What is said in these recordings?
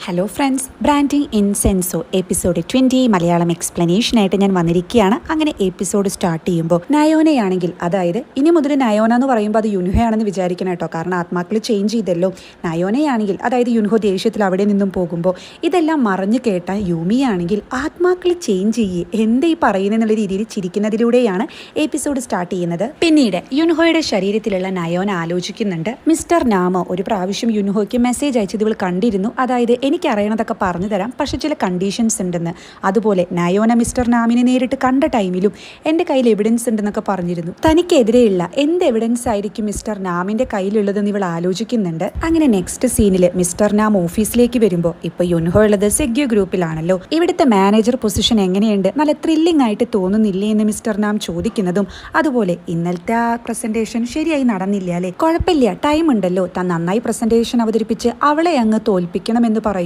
Hello friends, branding in സെൻസോ episode 20 Malayalam എക്സ്പ്ലനേഷനായിട്ട് ഞാൻ വന്നിരിക്കുകയാണ്. അങ്ങനെ എപ്പിസോഡ് സ്റ്റാർട്ട് ചെയ്യുമ്പോൾ നയോനയാണെങ്കിൽ, അതായത് ഇനി മുതൽ നയോന എന്ന് പറയുമ്പോൾ അത് യുൻഹയാണെന്ന് വിചാരിക്കണം കേട്ടോ, കാരണം ആത്മാക്കൾ ചേഞ്ച് ചെയ്തല്ലോ. നയോനയാണെങ്കിൽ, അതായത് യുൻഹോ ദേഷ്യത്തിൽ അവിടെ നിന്നും പോകുമ്പോൾ ഇതെല്ലാം മറഞ്ഞു കേട്ട യൂമിയാണെങ്കിൽ ആത്മാക്കൾ ചേഞ്ച് ചെയ്യേ എന്തേ ഈ പറയുന്നെന്നുള്ള രീതിയിൽ ചിരിക്കുന്നതിലൂടെയാണ് എപ്പിസോഡ് സ്റ്റാർട്ട് ചെയ്യുന്നത്. പിന്നീട് യുൻഹോയുടെ ശരീരത്തിലുള്ള നയോന ആലോചിക്കുന്നുണ്ട്, മിസ്റ്റർ നാമോ ഒരു പ്രാവശ്യം യുൻഹോയ്ക്ക് മെസ്സേജ് അയച്ചത് ഇവൾ കണ്ടിരുന്നു, അതായത് എനിക്കറിയണതൊക്കെ പറഞ്ഞു തരാം, പക്ഷെ ചില കണ്ടീഷൻസ് ഉണ്ടെന്ന്. അതുപോലെ നയോന മിസ്റ്റർ നാമിനെ നേരിട്ട് കണ്ട ടൈമിലും എൻ്റെ കയ്യിൽ എവിഡൻസ് ഉണ്ടെന്നൊക്കെ പറഞ്ഞിരുന്നു. തനിക്കെതിരെയുള്ള എന്ത് എവിഡൻസ് ആയിരിക്കും മിസ്റ്റർ നാമിൻ്റെ കയ്യിലുള്ളതെന്ന് ഇവൾ ആലോചിക്കുന്നുണ്ട്. അങ്ങനെ നെക്സ്റ്റ് സീനിൽ മിസ്റ്റർ നാം ഓഫീസിലേക്ക് വരുമ്പോൾ ഇപ്പോൾ യുൻഹോ ഉള്ളത് സെഗ്യോ ഗ്രൂപ്പിലാണല്ലോ. ഇവിടുത്തെ മാനേജർ പൊസിഷൻ എങ്ങനെയുണ്ട്, നല്ല ത്രില്ലിംഗ് ആയിട്ട് തോന്നുന്നില്ലേ എന്ന് മിസ്റ്റർ നാം ചോദിക്കുന്നതും, അതുപോലെ ഇന്നലത്തെ ആ പ്രസന്റേഷൻ ശരിയായി നടന്നില്ല അല്ലേ, കുഴപ്പമില്ല, ടൈം ഉണ്ടല്ലോ, താൻ നന്നായി പ്രസന്റേഷൻ അവതരിപ്പിച്ച് അവളെ അങ്ങ് തോൽപ്പിക്കണമെന്ന് പറയുമ്പോൾ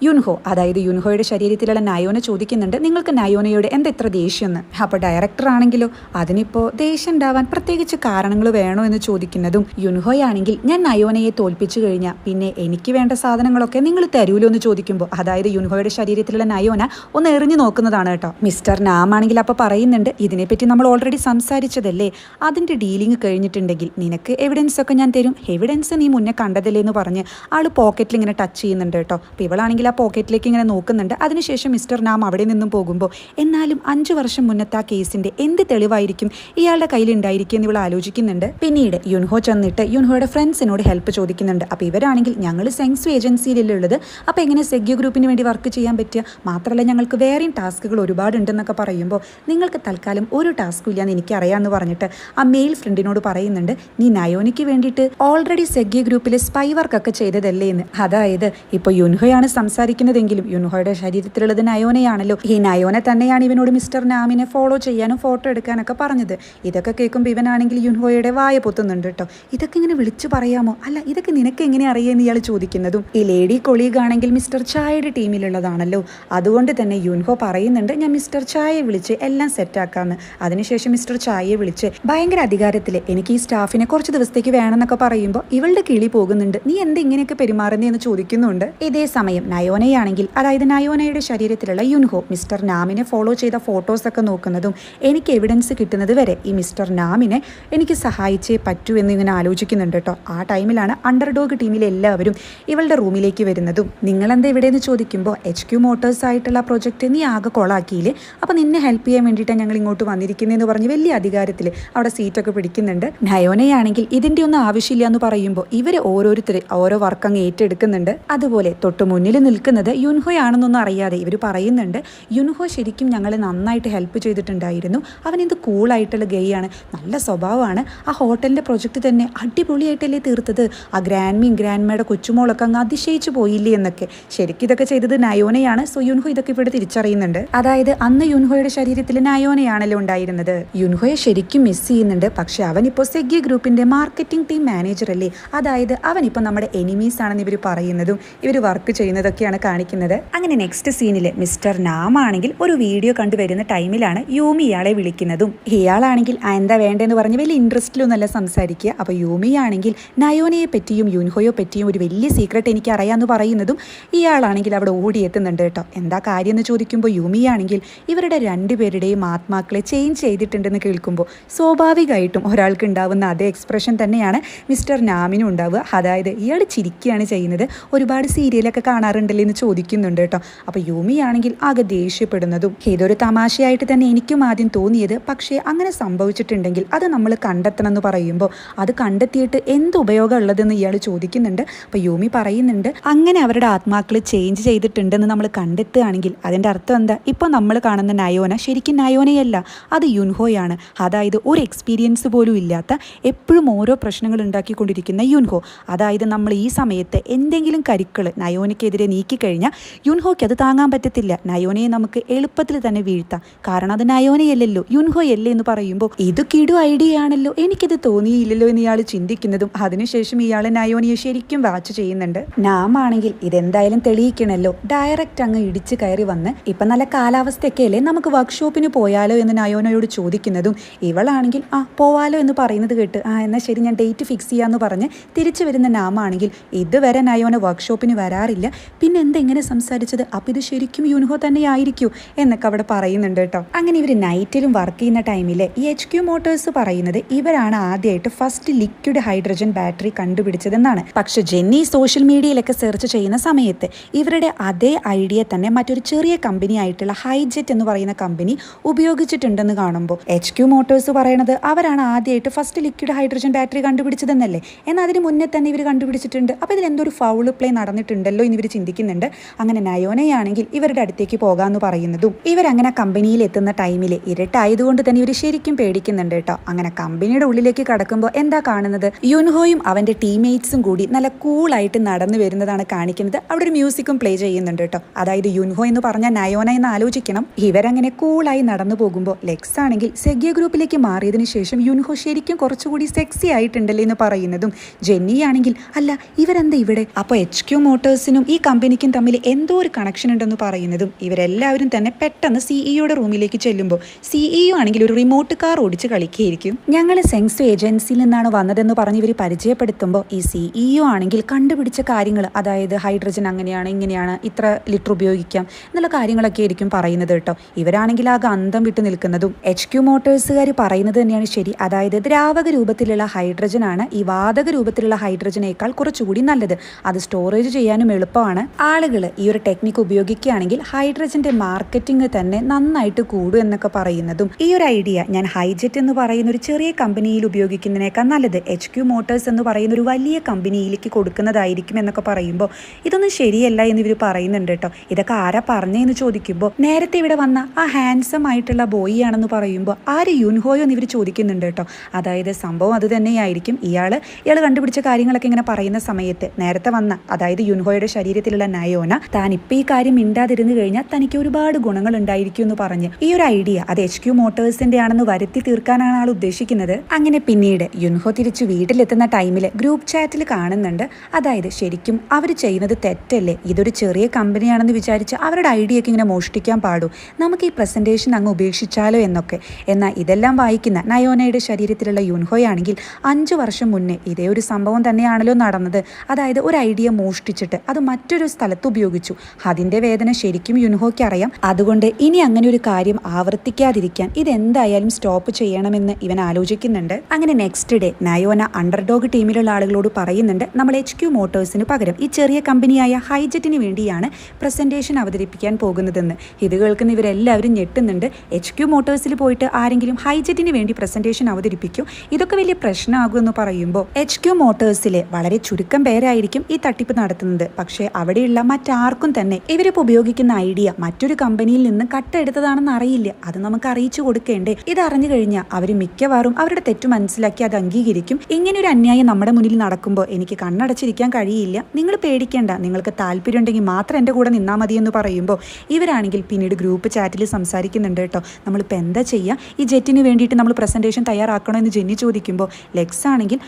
യുൻഹോ, അതായത് യുൻഹോയുടെ ശരീരത്തിലുള്ള നയോന ചോദിക്കുന്നുണ്ട്, നിങ്ങൾക്ക് നയോനയോട് എന്തെത്ര ദേഷ്യമെന്ന്. അപ്പോൾ ഡയറക്ടർ ആണെങ്കിലോ, അതിനിപ്പോൾ ദേഷ്യം ഉണ്ടാവാൻ പ്രത്യേകിച്ച് കാരണങ്ങൾ വേണോ എന്ന് ചോദിക്കുന്നതും, യുൻഹോയാണെങ്കിൽ ഞാൻ നയോനയെ തോൽപ്പിച്ചു കഴിഞ്ഞാൽ പിന്നെ എനിക്ക് വേണ്ട സാധനങ്ങളൊക്കെ നിങ്ങൾ തരൂലോ എന്ന് ചോദിക്കുമ്പോൾ, അതായത് യുൻഹോയുടെ ശരീരത്തിലുള്ള നയോന ഒന്ന് എറിഞ്ഞു നോക്കുന്നതാണ് കേട്ടോ. മിസ്റ്റർ നാം ആണെങ്കിൽ അപ്പോൾ പറയുന്നുണ്ട്, ഇതിനെപ്പറ്റി നമ്മൾ ഓൾറെഡി സംസാരിച്ചതല്ലേ, അതിൻ്റെ ഡീലിംഗ് കഴിഞ്ഞിട്ടുണ്ടെങ്കിൽ നിനക്ക് എവിഡൻസ് ഒക്കെ ഞാൻ തരും, എവിഡൻസ് നീ മുന്നേ കണ്ടതല്ലേ എന്ന് പറഞ്ഞ് ആൾ പോക്കറ്റിൽ ഇങ്ങനെ ടച്ച് ചെയ്യുന്നുണ്ട് കേട്ടോ. അപ്പോൾ ഇവളാണെങ്കിൽ ആ പോക്കറ്റിലേക്ക് ഇങ്ങനെ നോക്കുന്നുണ്ട്. അതിനുശേഷം മിസ്റ്റർ നാം അവിടെ നിന്നും പോകുമ്പോൾ, എന്നാലും 5 വർഷം മുന്നത്തെ ആ കേസിൻ്റെ എന്ത് തെളിവായിരിക്കും ഇയാളുടെ കയ്യിൽ ഉണ്ടായിരിക്കും എന്ന് ഇവൾ ആലോചിക്കുന്നുണ്ട്. പിന്നീട് യുൻഹോ ചെന്നിട്ട് യുൻഹോയുടെ ഫ്രണ്ട്സിനോട് ഹെൽപ്പ് ചോദിക്കുന്നുണ്ട്. അപ്പോൾ ഇവരാണെങ്കിൽ, ഞങ്ങൾ സെങ്സു ഏജൻസിയിലുള്ളത്, അപ്പോൾ എങ്ങനെ സെഗ്യോ ഗ്രൂപ്പിന് വേണ്ടി വർക്ക് ചെയ്യാൻ പറ്റുക, മാത്രമല്ല ഞങ്ങൾക്ക് വേറെയും ടാസ്കുകൾ ഒരുപാടുണ്ടെന്നൊക്കെ പറയുമ്പോൾ, നിങ്ങൾക്ക് തൽക്കാലം ഒരു ടാസ്കും ഇല്ലാന്ന് എനിക്കറിയാമെന്ന് പറഞ്ഞിട്ട് ആ മെയിൽ ഫ്രണ്ടിനോട് പറയുന്നുണ്ട്, നീ നയോനയ്ക്ക് വേണ്ടിയിട്ട് ഓൾറെഡി സെഗ്യോ ഗ്രൂപ്പിൽ സ്പൈ വർക്കൊക്കെ ചെയ്തതല്ലേ എന്ന്. അതായത് ഇപ്പോൾ യുൻഹോയാണ് സംസാരിക്കുന്നതെങ്കിലും യുൻഹോയുടെ ശരീരത്തിലുള്ളത് നയോനയാണല്ലോ. ഈ നയോന തന്നെയാണ് ഇവനോട് മിസ്റ്റർ നാമിനെ ഫോളോ ചെയ്യാനും ഫോട്ടോ എടുക്കാനൊക്കെ പറഞ്ഞത്. ഇതൊക്കെ കേൾക്കുമ്പോൾ ഇവനാണെങ്കിൽ യുൻഹോയുടെ വായ പൊത്തുന്നുണ്ട് കേട്ടോ. ഇതൊക്കെ ഇങ്ങനെ വിളിച്ചു പറയാമോ, അല്ല ഇതൊക്കെ നിനക്ക് എങ്ങനെ അറിയാമെന്ന് ഇയാൾ ചോദിക്കുന്നതും, ഈ ലേഡി കൊളീഗ് ആണെങ്കിൽ മിസ്റ്റർ ചായയുടെ ടീമിലുള്ളതാണല്ലോ, അതുകൊണ്ട് തന്നെ യുൻഹോ പറയുന്നുണ്ട്, ഞാൻ മിസ്റ്റർ ചായയെ വിളിച്ച് എല്ലാം സെറ്റാക്കാമെന്ന്. അതിനുശേഷം മിസ്റ്റർ ചായയെ വിളിച്ച് ഭയങ്കര അധികാരത്തിൽ എനിക്ക് ഈ സ്റ്റാഫിനെ കുറച്ച് ദിവസത്തേക്ക് വേണമെന്നൊക്കെ പറയുമ്പോൾ ഇവളുടെ കിളി പോകുന്നുണ്ട്, നീ എന്താ ഇങ്ങനെയൊക്കെ പെരുമാറുന്നതെന്ന് ചോദിക്കുന്നുണ്ട്. ഇതേ സമയം നയോനയാണെങ്കിൽ, അതായത് നയോനയുടെ ശരീരത്തിലുള്ള യുൻഹോ മിസ്റ്റർ നാമിനെ ഫോളോ ചെയ്ത ഫോട്ടോസൊക്കെ നോക്കുന്നതും, എനിക്ക് എവിഡൻസ് കിട്ടുന്നത് വരെ ഈ മിസ്റ്റർ നാമിനെ എനിക്ക് സഹായിച്ചേ പറ്റൂ എന്നിങ്ങനെ ആലോചിക്കുന്നുണ്ട് കേട്ടോ. ആ ടൈമിലാണ് അണ്ടർഡോഗ് ടീമിലെ എല്ലാവരും ഇവളുടെ റൂമിലേക്ക് വരുന്നതും, നിങ്ങളെന്താ ഇവിടെയെന്ന് ചോദിക്കുമ്പോൾ, HQ മോട്ടോഴ്സ് ആയിട്ടുള്ള പ്രൊജക്റ്റ് നീ ആകെ കൊളാക്കിയില്ലേ, അപ്പോൾ നിന്നെ ഹെൽപ്പ് ചെയ്യാൻ വേണ്ടിയിട്ടാണ് ഞങ്ങൾ ഇങ്ങോട്ട് വന്നിരിക്കുന്നതെന്ന് പറഞ്ഞ് വലിയ അധികാരത്തിൽ അവിടെ സീറ്റൊക്കെ പിടിക്കുന്നുണ്ട്. നയോനയാണെങ്കിൽ ഇതിൻ്റെ ഒന്നും ആവശ്യമില്ല എന്ന് പറയുമ്പോൾ ഇവർ ഓരോരുത്തർ ഓരോ വർക്ക് അങ്ങ് ഏറ്റെടുക്കുന്നുണ്ട്. അതുപോലെ തൊട്ട് മുന്നിൽ നിൽക്കുന്നത് യുൻഹോ ആണെന്നൊന്നും അറിയാതെ ഇവർ പറയുന്നുണ്ട്, യുൻഹോ ശരിക്കും ഞങ്ങളെ നന്നായിട്ട് ഹെൽപ്പ് ചെയ്തിട്ടുണ്ടായിരുന്നു, അവൻ എന്ത് കൂളായിട്ടുള്ള ഗെയാണ്, നല്ല സ്വഭാവമാണ്, ആ ഹോട്ടലിൻ്റെ പ്രൊജക്റ്റ് തന്നെ അടിപൊളിയായിട്ടല്ലേ തീർത്തത്, ആ ഗ്രാൻഡ്മിയും ഗ്രാൻഡ്മയുടെ കൊച്ചുമോളൊക്കെ അങ്ങ് അതിശയിച്ചു പോയില്ലേ എന്നൊക്കെ. ശരിക്കും ഇതൊക്കെ ചെയ്തത് നയോനയാണ്. സോ യുൻഹോ ഇതൊക്കെ ഇവിടെ തിരിച്ചറിയുന്നുണ്ട്. അതായത് അന്ന് യുൻഹോയുടെ ശരീരത്തിൽ നയോനയാണല്ലോ ഉണ്ടായിരുന്നത്. യുൻഹോയെ ശരിക്കും മിസ് ചെയ്യുന്നുണ്ട്. പക്ഷെ അവനിപ്പോൾ സെഗ്യോ ഗ്രൂപ്പിൻ്റെ മാർക്കറ്റിംഗ് ടീം മാനേജർ അല്ലേ, അതായത് അവനിപ്പോൾ നമ്മുടെ എനിമീസ് ആണെന്ന് ഇവർ പറയുന്നതും ഇവർ വർക്ക് ചെയ്യുന്നതൊക്കെയാണ് കാണിക്കുന്നത്. അങ്ങനെ നെക്സ്റ്റ് സീനിൽ മിസ്റ്റർ നാം ആണെങ്കിൽ ഒരു വീഡിയോ കണ്ടുവരുന്ന ടൈമിലാണ് യൂമി ഇയാളെ വിളിക്കുന്നതും. ഇയാളാണെങ്കിൽ എന്താ വേണ്ടതെന്ന് പറഞ്ഞ് വലിയ ഇൻട്രസ്റ്റിലൊന്നല്ല സംസാരിക്കുക. അപ്പോൾ യൂമി ആണെങ്കിൽ നയോനയെ പറ്റിയും യുൻഹോയെ പറ്റിയും ഒരു വലിയ സീക്രട്ട് എനിക്ക് അറിയാമെന്ന് പറയുന്നതും ഇയാളാണെങ്കിൽ അവിടെ ഓടിയെത്തുന്നുണ്ട് കേട്ടോ. എന്താ കാര്യം എന്ന് ചോദിക്കുമ്പോൾ യൂമിയാണെങ്കിൽ ഇവരുടെ രണ്ടുപേരുടെയും ആത്മാക്കളെ ചേഞ്ച് ചെയ്തിട്ടുണ്ടെന്ന് കേൾക്കുമ്പോൾ സ്വാഭാവികമായിട്ടും ഒരാൾക്ക് ഉണ്ടാവുന്ന അതേ എക്സ്പ്രഷൻ തന്നെയാണ് മിസ്റ്റർ നാമിനും ഉണ്ടാവുക. അതായത് ഇയാൾ ചിരിക്കുകയാണ് ചെയ്യുന്നത്. ഒരുപാട് സീരിയലൊക്കെ കാണാറുണ്ടല്ലോ എന്ന് ചോദിക്കുന്നുണ്ട് കേട്ടോ. അപ്പോൾ യൂമി ആണെങ്കിൽ ആകെ ദേഷ്യപ്പെടുന്നതും, ഇതൊരു തമാശയായിട്ട് തന്നെ എനിക്കും ആദ്യം തോന്നിയത്, പക്ഷേ അങ്ങനെ സംഭവിച്ചിട്ടുണ്ടെങ്കിൽ അത് നമ്മൾ കണ്ടെത്തണം എന്ന് പറയുമ്പോൾ, അത് കണ്ടെത്തിയിട്ട് എന്ത് ഉപയോഗം ഉള്ളതെന്ന് ഇയാൾ ചോദിക്കുന്നുണ്ട്. അപ്പോൾ യൂമി പറയുന്നുണ്ട്, അങ്ങനെ അവരുടെ ആത്മാക്കൾ ചേഞ്ച് ചെയ്തിട്ടുണ്ടെന്ന് നമ്മൾ കണ്ടെത്തുകയാണെങ്കിൽ അതിൻ്റെ അർത്ഥം എന്താ, ഇപ്പോൾ നമ്മൾ കാണുന്ന നയോന ശരിക്കും നയോനയല്ല, അത് യുൻഹോയാണ്. അതായത് ഒരു എക്സ്പീരിയൻസ് പോലും ഇല്ലാത്ത എപ്പോഴും ഓരോ പ്രശ്നങ്ങൾ ഉണ്ടാക്കിക്കൊണ്ടിരിക്കുന്ന യുൻഹോ. അതായത് നമ്മൾ ഈ സമയത്ത് എന്തെങ്കിലും കരുക്കൾ നയോനയ്ക്കെതിരെ നീക്കിക്കഴിഞ്ഞാൽ യുൻഹോയ്ക്ക് അത് താങ്ങാൻ പറ്റത്തില്ല. നയോനയെ നമുക്ക് എളുപ്പത്തിൽ തന്നെ വീഴ്ത്താം, കാരണം അത് നയോനയല്ലല്ലോ യുൻഹോയല്ലേ എന്ന് പറയുമ്പോൾ, ഇത് കിടു ഐഡിയ ആണല്ലോ, എനിക്കിത് തോന്നിയില്ലല്ലോ എന്ന് ഇയാൾ ചിന്തിക്കുന്നതും അതിനുശേഷം ഇയാൾ നയോനയെ ശരിക്കും വാച്ച് ചെയ്യുന്നുണ്ട്. നാം ആണെങ്കിൽ ഇതെന്തായാലും തെളിയിക്കണമല്ലോ, ഡയറക്റ്റ് അങ്ങ് ഇടിച്ച് കയറി വന്ന്, ഇപ്പം നല്ല കാലാവസ്ഥയൊക്കെ അല്ലേ, നമുക്ക് വർക്ക്ഷോപ്പിന് പോയാലോ എന്ന് നയോനയോട് ചോദിക്കുന്നതും ഇവളാണെങ്കിൽ പോവാലോ എന്ന് പറയുന്നത് കേട്ട് എന്നാൽ ശരി ഞാൻ ഡേറ്റ് ഫിക്സ് ചെയ്യാമെന്ന് പറഞ്ഞ് തിരിച്ചു വരുന്ന നാമാണെങ്കിൽ ഇതുവരെ നയോന വർക്ക്ഷോപ്പിന് വരാ പറയാറില്ല, പിന്നെ എന്താ ഇങ്ങനെ സംസാരിച്ചത്, അപ്പം ഇത് ശരിക്കും യുൻഹോ തന്നെ ആയിരിക്കൂ എന്നൊക്കെ അവിടെ പറയുന്നുണ്ട് കേട്ടോ. അങ്ങനെ ഇവർ നൈറ്റിലും വർക്ക് ചെയ്യുന്ന ടൈമിൽ ഈ HQ മോട്ടോഴ്സ് പറയുന്നത് ഇവരാണ് ആദ്യമായിട്ട് ഫസ്റ്റ് ലിക്വിഡ് ഹൈഡ്രജൻ ബാറ്ററി കണ്ടുപിടിച്ചതെന്നാണ്. പക്ഷെ ജെന്നി സോഷ്യൽ മീഡിയയിലൊക്കെ സെർച്ച് ചെയ്യുന്ന സമയത്ത് ഇവരുടെ അതേ ഐഡിയ തന്നെ മറ്റൊരു ചെറിയ കമ്പനി ആയിട്ടുള്ള ഹൈജെറ്റ് എന്ന് പറയുന്ന കമ്പനി ഉപയോഗിച്ചിട്ടുണ്ടെന്ന് കാണുമ്പോൾ HQ മോട്ടോഴ്സ് പറയണത് അവരാണ് ആദ്യമായിട്ട് ഫസ്റ്റ് ലിക്വിഡ് ഹൈഡ്രജൻ ബാറ്ററി കണ്ടുപിടിച്ചതെന്നല്ലേ, എന്നാൽ അതിന് മുന്നേ തന്നെ ഇവർ കണ്ടുപിടിച്ചിട്ടുണ്ട്. അപ്പോൾ ഇതിൽ എന്തോ ഒരു ഫൗൾ പ്ലേ നടന്നിട്ടുണ്ടല്ലോ എന്ന് ഇവർ ചിന്തിക്കുന്നുണ്ട്. അങ്ങനെ നയോനയാണെങ്കിൽ ഇവരുടെ അടുത്തേക്ക് പോകാമെന്ന് പറയുന്നതും ഇവരങ്ങനെ കമ്പനിയിൽ എത്തുന്ന ടൈമിൽ ഇരുട്ടായതുകൊണ്ട് തന്നെ ഇവർ ശരിക്കും പേടിക്കുന്നുണ്ട് കേട്ടോ. അങ്ങനെ കമ്പനിയുടെ ഉള്ളിലേക്ക് കടക്കുമ്പോൾ എന്താ കാണുന്നത്, യുൻഹോയും അവൻ്റെ ടീംമേറ്റ്സും കൂടി നല്ല കൂളായിട്ട് നടന്നു വരുന്നതാണ് കാണിക്കുന്നത്. അവിടെ ഒരു മ്യൂസിക്കും പ്ലേ ചെയ്യുന്നുണ്ട് കേട്ടോ. അതായത് യുൻഹോ എന്ന് പറഞ്ഞാൽ നയോന എന്ന് ആലോചിക്കണം. ഇവരങ്ങനെ കൂളായി നടന്നു പോകുമ്പോൾ ലെക്സ് ആണെങ്കിൽ സെഗ്യ ഗ്രൂപ്പിലേക്ക് മാറിയതിനു ശേഷം യുൻഹോ ശരിക്കും കുറച്ചുകൂടി സെക്സി ആയിട്ടുണ്ടല്ലേ എന്ന് പറയുന്നതും ജെന്നി ആണെങ്കിൽ അല്ല ഇവരെന്താ ഇവിടെ, അപ്പോൾ HQ മോട്ടോഴ്സിനും ഈ കമ്പനിക്കും തമ്മിൽ എന്തോ ഒരു കണക്ഷൻ ഉണ്ടെന്ന് പറയുന്നതും ഇവരെല്ലാവരും തന്നെ പെട്ടെന്ന് സിഇഒയുടെ റൂമിലേക്ക് ചെല്ലുമ്പോൾ സിഇഒ ആണെങ്കിൽ ഒരു റിമോട്ട് കാർ ഓടിച്ച് കളിക്കുകയായിരിക്കും. ഞങ്ങൾ സെൻസോ ഏജൻസിയിൽ നിന്നാണ് വന്നതെന്ന് പറഞ്ഞ് ഇവർ പരിചയപ്പെടുത്തുമ്പോൾ ഈ സിഇഒ ആണെങ്കിൽ കണ്ടുപിടിച്ച കാര്യങ്ങൾ, അതായത് ഹൈഡ്രജൻ അങ്ങനെയാണ് ഇങ്ങനെയാണ് ഇത്ര ലിറ്റർ ഉപയോഗിക്കാം എന്നുള്ള കാര്യങ്ങളൊക്കെ ആയിരിക്കും പറയുന്നത് കേട്ടോ. ഇവരാണെങ്കിൽ ആകെ അന്തം വിട്ട് നിൽക്കുന്നതും HQ മോട്ടോഴ്സുകാർ പറയുന്നത് തന്നെയാണ് ശരി. അതായത് ദ്രാവക രൂപത്തിലുള്ള ഹൈഡ്രജൻ ആണ് ഈ വാതക രൂപത്തിലുള്ള ഹൈഡ്രജനേക്കാൾ കുറച്ചുകൂടി നല്ലത്. അത് സ്റ്റോറേജ് ചെയ്യാനും എളുപ്പമാണ്. ആളുകൾ ഈ ഒരു ടെക്നിക്ക് ഉപയോഗിക്കുകയാണെങ്കിൽ ഹൈഡ്രജന്റെ മാർക്കറ്റിംഗ് തന്നെ നന്നായിട്ട് കൂടും എന്നൊക്കെ പറയുന്നതും ഈ ഒരു ഐഡിയ ഞാൻ ഹൈജെറ്റ് എന്ന് പറയുന്ന ഒരു ചെറിയ കമ്പനിയിൽ ഉപയോഗിക്കുന്നതിനേക്കാൾ നല്ലത് HQ മോട്ടോഴ്സ് എന്ന് പറയുന്ന ഒരു വലിയ കമ്പനിയിലേക്ക് കൊടുക്കുന്നതായിരിക്കും എന്നൊക്കെ പറയുമ്പോൾ ഇതൊന്നും ശരിയല്ല എന്ന് ഇവർ പറയുന്നുണ്ട് കേട്ടോ. ഇതൊക്കെ ആരാ പറഞ്ഞതെന്ന് ചോദിക്കുമ്പോൾ നേരത്തെ ഇവിടെ വന്ന ആ ഹാൻസം ആയിട്ടുള്ള ബോയ് ആണെന്ന് പറയുമ്പോൾ ആര് യുൻഹോയോ എന്ന് ഇവർ ചോദിക്കുന്നുണ്ട് കേട്ടോ. അതായത് സംഭവം അത് തന്നെയായിരിക്കും. ഇയാൾ കണ്ടുപിടിച്ച കാര്യങ്ങളൊക്കെ ഇങ്ങനെ പറയുന്ന സമയത്ത് നേരത്തെ വന്ന, അതായത് യുൻഹോയുടെ ശരീരത്തിലുള്ള നയോന താൻ ഇപ്പം ഈ കാര്യം മിണ്ടാതിരുന്നു കഴിഞ്ഞാൽ തനിക്ക് ഒരുപാട് ഗുണങ്ങൾ ഉണ്ടായിരിക്കും എന്ന് പറഞ്ഞ് ഈ ഒരു ഐഡിയ അത് HQ മോട്ടോഴ്സിന്റെ ആണെന്ന് വരുത്തി തീർക്കാനാണ് ആൾ ഉദ്ദേശിക്കുന്നത്. അങ്ങനെ പിന്നീട് യുൻഹോ തിരിച്ചു വീട്ടിലെത്തുന്ന ടൈമിൽ ഗ്രൂപ്പ് ചാറ്റിൽ കാണുന്നുണ്ട്, അതായത് ശരിക്കും അവർ ചെയ്യുന്നത് തെറ്റല്ലേ, ഇതൊരു ചെറിയ കമ്പനിയാണെന്ന് വിചാരിച്ച് അവരുടെ ഐഡിയ ഒക്കെ ഇങ്ങനെ മോഷ്ടിക്കാൻ പാടൂ, നമുക്ക് ഈ പ്രസന്റേഷൻ അങ്ങ് ഉപേക്ഷിച്ചാലോ എന്നൊക്കെ. എന്നാൽ ഇതെല്ലാം വായിക്കുന്ന നയോനയുടെ ശരീരത്തിലുള്ള യുൻഹോയാണെങ്കിൽ 5 വർഷം മുന്നേ ഇതേ ഒരു സംഭവം തന്നെയാണല്ലോ നടന്നത്. അതായത് ഒരു ഐഡിയ മോഷ്ടിച്ചിട്ട് അത് മറ്റൊരു സ്ഥലത്ത് ഉപയോഗിച്ചു. അതിന്റെ വേദന ശരിക്കും യുൻഹോയ്ക്ക് അറിയാം. അതുകൊണ്ട് ഇനി അങ്ങനെ ഒരു കാര്യം ആവർത്തിക്കാതിരിക്കാൻ ഇതെന്തായാലും സ്റ്റോപ്പ് ചെയ്യണമെന്ന് ഇവൻ ആലോചിക്കുന്നുണ്ട്. അങ്ങനെ നെക്സ്റ്റ് ഡേ നയോന അണ്ടർഡോഗ് ടീമിലുള്ള ആളുകളോട് പറയുന്നുണ്ട്, നമ്മൾ HQ മോട്ടോഴ്സിന് പകരം ഈ ചെറിയ കമ്പനിയായ ഹൈജെറ്റിന് വേണ്ടിയാണ് പ്രസന്റേഷൻ അവതരിപ്പിക്കാൻ പോകുന്നതെന്ന്. ഇത് കേൾക്കുന്ന ഇവരെല്ലാവരും ഞെട്ടുന്നുണ്ട്. HQ മോട്ടോഴ്സിൽ പോയിട്ട് ആരെങ്കിലും ഹൈജെറ്റിന് വേണ്ടി പ്രസന്റേഷൻ അവതരിപ്പിക്കും, ഇതൊക്കെ വലിയ പ്രശ്നമാകുമെന്ന് പറയുമ്പോൾ HQ മോട്ടോഴ്സിലെ വളരെ ചുരുക്കം പേരായിരിക്കും ഈ തട്ടിപ്പ് നടത്തുന്നത്. പക്ഷേ അവിടെയുള്ള മറ്റാർക്കും തന്നെ ഇവരിപ്പോൾ ഉപയോഗിക്കുന്ന ഐഡിയ മറ്റൊരു കമ്പനിയിൽ നിന്ന് കട്ടെടുത്തതാണെന്ന് അറിയില്ല. അത് നമുക്ക് അറിയിച്ചു കൊടുക്കേണ്ടേ. ഇത് അറിഞ്ഞു കഴിഞ്ഞാൽ അവർ മിക്കവാറും അവരുടെ തെറ്റു മനസ്സിലാക്കി അത് അംഗീകരിക്കും. ഇങ്ങനെ ഒരു അന്യായം നമ്മുടെ മുന്നിൽ നടക്കുമ്പോൾ എനിക്ക് കണ്ണടച്ചിരിക്കാൻ കഴിയില്ല, നിങ്ങൾ പേടിക്കേണ്ട, നിങ്ങൾക്ക് താല്പര്യം ഉണ്ടെങ്കിൽ മാത്രം എൻ്റെ കൂടെ നിന്നാൽ മതി എന്ന് പറയുമ്പോൾ ഇവരാണെങ്കിൽ പിന്നീട് ഗ്രൂപ്പ് ചാറ്റിൽ സംസാരിക്കുന്നുണ്ട് കേട്ടോ. നമ്മളിപ്പോൾ എന്താ ചെയ്യുക, ഈ ജെറ്റിന് വേണ്ടിയിട്ട് നമ്മൾ പ്രസന്റേഷൻ തയ്യാറാക്കണോ എന്ന് ജെന്നി ചോദിക്കുമ്പോൾ ലെക്സ് ആണെങ്കിൽ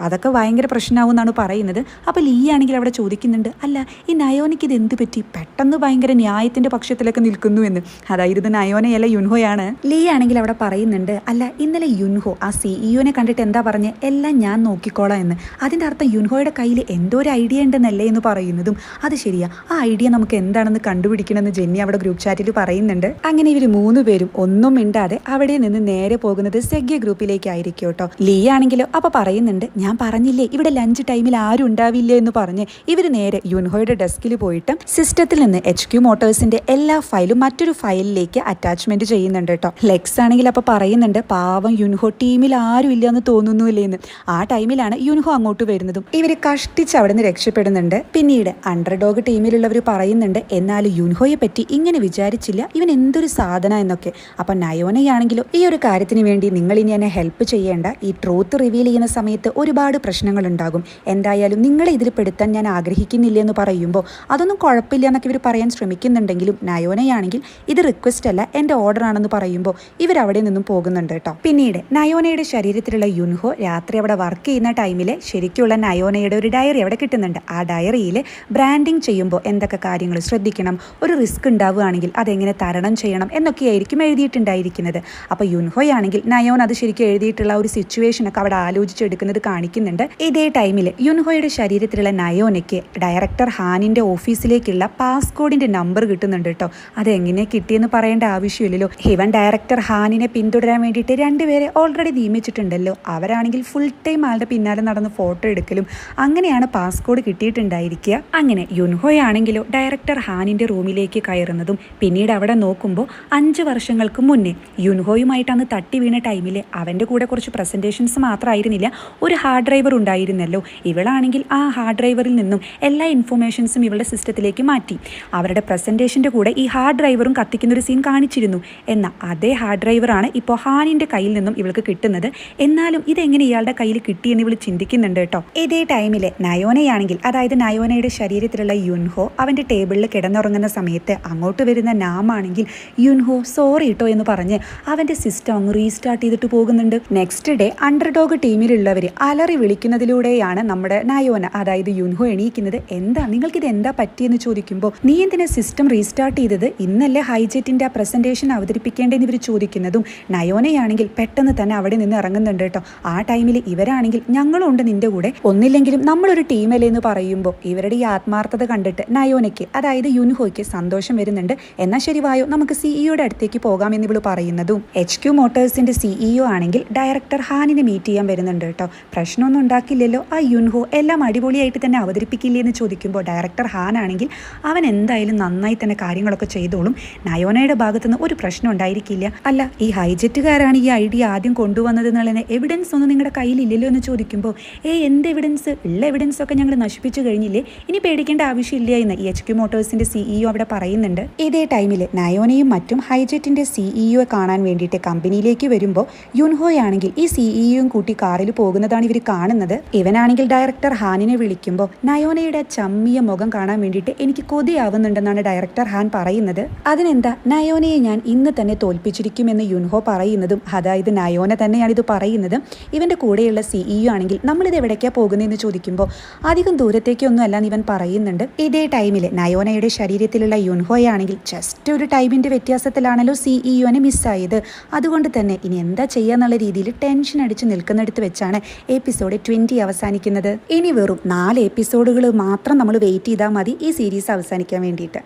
അതൊക്കെ ഭയങ്കര പ്രശ്നമാവും എന്നാണ് പറയുന്നത്. അപ്പോൾ ലീ ആണെങ്കിൽ അവിടെ ചോദിക്കുന്നുണ്ട്, അല്ല ഈ നയോനയ്ക്ക് ഇത് എന്ത് പറ്റി, പെട്ടെന്ന് ഭയങ്കര ന്യായത്തിന്റെ പക്ഷത്തിലൊക്കെ നിൽക്കുന്നു എന്ന്. അതായത് ഇത് നയോനയല്ല യുൻഹോയാണ്. ലീ ആണെങ്കിൽ അവിടെ പറയുന്നുണ്ട്, അല്ല ഇന്നലെ യുൻഹോ ആ സിഇഒനെ കണ്ടിട്ട് എന്താ പറഞ്ഞ്, എല്ലാം ഞാൻ നോക്കിക്കോളാം എന്ന്. അതിൻ്റെ അർത്ഥം യുൻഹോയുടെ കയ്യിൽ എന്തോ ഒരു ഐഡിയ ഉണ്ടെന്നല്ലേ എന്ന് പറയുന്നതും അത് ശരിയാ, ആ ഐഡിയ നമുക്ക് എന്താണെന്ന് കണ്ടുപിടിക്കണമെന്ന് ജെന്നി അവിടെ ഗ്രൂപ്പ് ചാറ്റിൽ പറയുന്നുണ്ട്. അങ്ങനെ ഇവർ 3 പേരും ഒന്നും മിണ്ടാതെ അവിടെ നിന്ന് നേരെ പോകുന്നത് സെഗ്യ ഗ്രൂപ്പിലേക്കായിരിക്കും കേട്ടോ. ലീ ആണെങ്കിലോ അപ്പൊ പറയുന്നുണ്ട്, ഞാൻ പറഞ്ഞില്ലേ ഇവിടെ ലഞ്ച് ടൈമിൽ ആരും ഉണ്ടാവില്ല എന്ന് പറഞ്ഞ് ഇവർ നേരെ യുൻഹോയുടെ ഡെസ്കിൽ പോയിട്ട് സിസ്റ്റത്തിൽ നിന്ന് HQ മോട്ടോഴ്സിന്റെ എല്ലാ ഫയലും മറ്റൊരു ഫയലിലേക്ക് അറ്റാച്ച്മെന്റ് ചെയ്യുന്നുണ്ട് കേട്ടോ. ലെക്സ് ആണെങ്കിൽ അപ്പൊ പറയുന്നുണ്ട്, പാവം യുൻഹോ ടീമിൽ ആരും ഇല്ല എന്ന് തോന്നുന്നില്ലേന്ന്. ആ ടൈമിലാണ് യുൻഹോ അങ്ങോട്ട് വരുന്നതും ഇവര് കഷ്ടിച്ച് അവിടെ നിന്ന് രക്ഷപ്പെടുന്നുണ്ട്. പിന്നീട് അണ്ടർഡോഗ് ടീമിലുള്ളവർ പറയുന്നുണ്ട്, എന്നാൽ യുൻഹോയെ പറ്റി ഇങ്ങനെ വിചാരിച്ചില്ല, ഇവൻ എന്തൊരു സാധന എന്നൊക്കെ. അപ്പൊ നയോനയാണെങ്കിലും ഈ ഒരു കാര്യത്തിന് വേണ്ടി നിങ്ങൾ ഇനി എന്നെ ഹെൽപ്പ് ചെയ്യേണ്ട, ഈ ട്രൂത്ത് റിവീൽ ചെയ്യുന്ന സമയത്ത് ഒരുപാട് പ്രശ്നങ്ങൾ ഉണ്ടാകും, എന്തായാലും നിങ്ങളെ ഇതിൽ പെടുത്താൻ ഞാൻ ആഗ്രഹിക്കുന്നില്ല എന്ന് പറയുമ്പോൾ അതൊന്നും കുഴപ്പമില്ല എന്നൊക്കെ ഇവർ പറയാൻ ശ്രമിക്കുന്നുണ്ടെങ്കിലും നയോനയാണെങ്കിൽ ഇത് റിക്വസ്റ്റ് അല്ല എൻ്റെ ഓർഡർ ആണെന്ന് പറയുമ്പോൾ ഇവരവിടെ നിന്നും പോകുന്നുണ്ട് കേട്ടോ. പിന്നീട് നയോനയുടെ ശരീരത്തിലുള്ള യുൻഹോ രാത്രി അവിടെ വർക്ക് ചെയ്യുന്ന ടൈമിൽ ശരിക്കുള്ള നയോനയുടെ ഒരു ഡയറി അവിടെ കിട്ടുന്നുണ്ട്. ആ ഡയറിയിൽ ബ്രാൻഡിങ് ചെയ്യുമ്പോൾ എന്തൊക്കെ കാര്യങ്ങൾ ശ്രദ്ധിക്കണം, ഒരു റിസ്ക് ഉണ്ടാവുകയാണെങ്കിൽ അതെങ്ങനെ തരണം ചെയ്യണം എന്നൊക്കെയായിരിക്കും എഴുതിയിട്ടുണ്ടായിരിക്കുന്നത്. അപ്പോൾ യുൻഹോയാണെങ്കിൽ നയോൻ അത് ശരിക്കും എഴുതിയിട്ടുള്ള ഒരു സിറ്റുവേഷനൊക്കെ അവിടെ ആലോചിച്ചെടുക്കുന്നത് കാണിക്കുന്നുണ്ട്. ഇതേ ടൈമിൽ യുൻഹോയുടെ ശരീരത്തിലുള്ള നയോനയ്ക്ക് ഡയറക്ടർ ഹാനിൻ്റെ ഓഫീസിലേക്കുള്ള പാസ്കോഡിൻ്റെ നമ്പർ കിട്ടുന്നുണ്ട് കേട്ടോ. അതെങ്ങനെ കിട്ടിയെന്ന് പറയേണ്ട ആവശ്യമില്ലല്ലോ. ഇവൻ ഡയറക്ടർ ഹാനിനെ പിന്തുടരാൻ വേണ്ടിയിട്ട് രണ്ടുപേരെ ഓൾറെഡി നിയമിച്ചിട്ടുണ്ടല്ലോ. അവരാണെങ്കിൽ ഫുൾ ടൈം ആളുടെ പിന്നാലെ നടന്ന് ഫോട്ടോ എടുക്കലും അങ്ങനെയാണ് പാസ്കോഡ് കിട്ടിയിട്ടുണ്ടായിരിക്കുക. അങ്ങനെ യുൻഹോയാണെങ്കിലോ ഡയറക്ടർ ഹാനിൻ്റെ റൂമിലേക്ക് കയറുന്നതും പിന്നീട് അവിടെ നോക്കുമ്പോൾ 5 വർഷങ്ങൾക്ക് മുന്നേ യുൻഹോയുമായിട്ട് അന്ന് തട്ടി വീണ ടൈമിൽ അവൻ്റെ കൂടെ കുറച്ച് പ്രസൻറ്റേഷൻസ് മാത്രമായിരുന്നില്ല, ഒരു ഹാർഡ് ഡ്രൈവർ ഉണ്ടായിരുന്നല്ലോ. ഇവളാണെങ്കിൽ ആ ഹാർഡ് ഡ്രൈവറിൽ നിന്നും എല്ലാ ഇൻഫർമേഷൻസും ഇവളുടെ സിസ്റ്റത്തിലേക്ക് മാറ്റി. അവരുടെ പ്രസൻറ്റേഷൻ്റെ കൂടെ ഈ ഹാർഡ് ഡ്രൈവറും കത്തിക്കുന്ന ഒരു സീൻ കാണിച്ചിരുന്നു. എന്നാൽ അതേ ഹാർഡ് ഡ്രൈവറാണ് ഇപ്പോൾ ഹാനിൻ്റെ കയ്യിൽ നിന്നും ഇവൾക്ക് കിട്ടുന്നത്. എന്നാലും ഇതെങ്ങനെ ഇയാളുടെ കയ്യിൽ കിട്ടിയെന്ന് ഇവൾ ചിന്തിക്കുന്നുണ്ട് കേട്ടോ. ഇതേ ടൈമിൽ നയോനയാണെങ്കിൽ, അതായത് നയോനയുടെ ശരീരത്തിലുള്ള യുൻഹോ അവൻ്റെ ടേബിളിൽ കിടന്നുറങ്ങുന്ന സമയത്ത് അങ്ങോട്ട് വരുന്ന നാമാണെങ്കിൽ യുൻഹോ സോറി കേട്ടോ എന്ന് പറഞ്ഞ് അവൻ്റെ സിസ്റ്റം അങ്ങ് റീസ്റ്റാർട്ട് ചെയ്തിട്ട് പോകുന്നുണ്ട്. നെക്സ്റ്റ് ഡേ അണ്ടർഡോഗ് ടീമിലുള്ളവർ അലറി വിളിക്കുന്നതിലൂടെയാണ് നമ്മുടെ നയോന, അതായത് യുൻഹോ എണീക്കുന്നത്. നിങ്ങൾക്കിത് എന്താ പറ്റിയെന്ന് ചോദിക്കുമ്പോൾ, നീ എന്തിനാ സിസ്റ്റം റീസ്റ്റാർട്ട് ചെയ്തത്, ഇന്നല്ലേ ഹൈജെറ്റിൻ്റെ ആ പ്രസൻറ്റേഷൻ അവതരിപ്പിക്കേണ്ടതെന്ന് ഇവർ ചോദിക്കുന്നതും നയോനയാണെങ്കിൽ പെട്ടെന്ന് തന്നെ അവിടെ നിന്ന് ഇറങ്ങുന്നുണ്ട് കേട്ടോ. ആ ടൈമിൽ ഇവരാണെങ്കിൽ ഞങ്ങളും ഉണ്ട് നിന്റെ കൂടെ, ഒന്നില്ലെങ്കിലും നമ്മളൊരു ടീമല്ലേ എന്ന് പറയുമ്പോൾ ഇവരുടെ ഈ ആത്മാർത്ഥത കണ്ടിട്ട് നയോനയ്ക്ക്, അതായത് യുൻഹോയ്ക്ക് സന്തോഷം വരുന്നുണ്ട്. എന്നാൽ ശരി വായോ നമുക്ക് സിഇഒയുടെ അടുത്തേക്ക് പോകാമെന്ന് ഇവൾ പറയുന്നതും HQ മോട്ടോഴ്സിൻ്റെ CEO ആണെങ്കിൽ ഡയറക്ടർ ഹാനിനെ മീറ്റ് ചെയ്യാൻ വരുന്നുണ്ട് കേട്ടോ. പ്രശ്നമൊന്നും ഉണ്ടാക്കില്ലല്ലോ, ആ യുൻഹോ എല്ലാം അടിപൊളിയായിട്ട് തന്നെ അവതരിപ്പിക്കില്ലേ എന്ന് ചോദിക്കുമ്പോൾ ഡയറക്ടർ ഹാൻ ആണെങ്കിൽ അവൻ എന്തായാലും നന്നായി തന്നെ കാര്യങ്ങളൊക്കെ ചെയ്തോളും, നയോനയുടെ ഭാഗത്തുനിന്ന് ഒരു പ്രശ്നം ഉണ്ടായിരിക്കില്ല. അല്ല, ഈ ഹൈജെറ്റുകാരാണ് ഈ ഐഡിയ ആദ്യം കൊണ്ടുവന്നത് എന്നുള്ള എവിഡൻസ് ഒന്നും നിങ്ങളുടെ കയ്യിലില്ലല്ലോ എന്ന് ചോദിക്കുമ്പോൾ, എന്ത് എവിഡൻസ്, ഉള്ള എവിഡൻസ് ഒക്കെ ഞങ്ങൾ നശിപ്പിച്ചു കഴിഞ്ഞില്ലേ, ഇനി പേടിക്കേണ്ട ആവശ്യമില്ല എന്ന് ഈ HQ മോട്ടോഴ്സിൻ്റെ CEO അവിടെ പറയുന്നുണ്ട്. ഇതേ ടൈമിൽ നയോനയും മറ്റും ഹൈജെറ്റിൻ്റെ CEOയെ കാണാൻ വേണ്ടിയിട്ട് കമ്പനിയിലേക്ക് വരുമ്പോൾ യുൻഹോയാണെങ്കിൽ ഈ CEOയും കൂട്ടി കാറിൽ പോകുന്നതാണ് ഇവർ കാണുന്നത്. ഇവനാണെങ്കിൽ ഡയറക്ടർ ഹാനിനെ വിളിക്കുമ്പോൾ നയോനയുടെ ചമ്മിയ മുഖം കാണാൻ വേണ്ടിയിട്ട് എനിക്ക് കൊതിയാവുന്നുണ്ടെന്നാണ് ഡയറക്ടർ ഹാൻ പറയുന്നത്. അതിനെന്താ, നയോനയെ ഞാൻ ഇന്ന് തന്നെ തോൽപ്പിച്ചിരിക്കുമെന്ന് യുൻഹോ പറയുന്നതും, അതായത് നയോന തന്നെയാണ് ഇത് പറയുന്നത്. ഇവൻ്റെ കൂടെയുള്ള CEO ആണെങ്കിൽ നമ്മളിത് എവിടേക്കാണ് പോകുന്നതെന്ന് ചോദിക്കുമ്പോൾ അധികം ദൂരത്തേക്കൊന്നും അല്ല ഇവൻ പറയുന്നുണ്ട്. ഇതേ ടൈമിൽ നയോനയുടെ ശരീരത്തിലുള്ള യുൻഹോയാണെങ്കിൽ ജസ്റ്റ് ഒരു ടൈമിൻ്റെ വ്യത്യാസത്തിലാണല്ലോ CEOനെ മിസ്സായത്. അതുകൊണ്ട് തന്നെ ഇനി എന്താ ചെയ്യാന്നുള്ള രീതിയിൽ ടെൻഷൻ അടിച്ച് നിൽക്കുന്നിടത്ത് വെച്ചാണ് എപ്പിസോഡ് 20 അവസാനിക്കുന്നത്. ഇനി വെറും 4 എപ്പിസോഡുകൾ മാത്രം നമ്മൾ വെയിറ്റ് ചെയ്താൽ മതി ഈ സീരീസ് അവസാനിക്കാൻ വേണ്ടിയിട്ട്.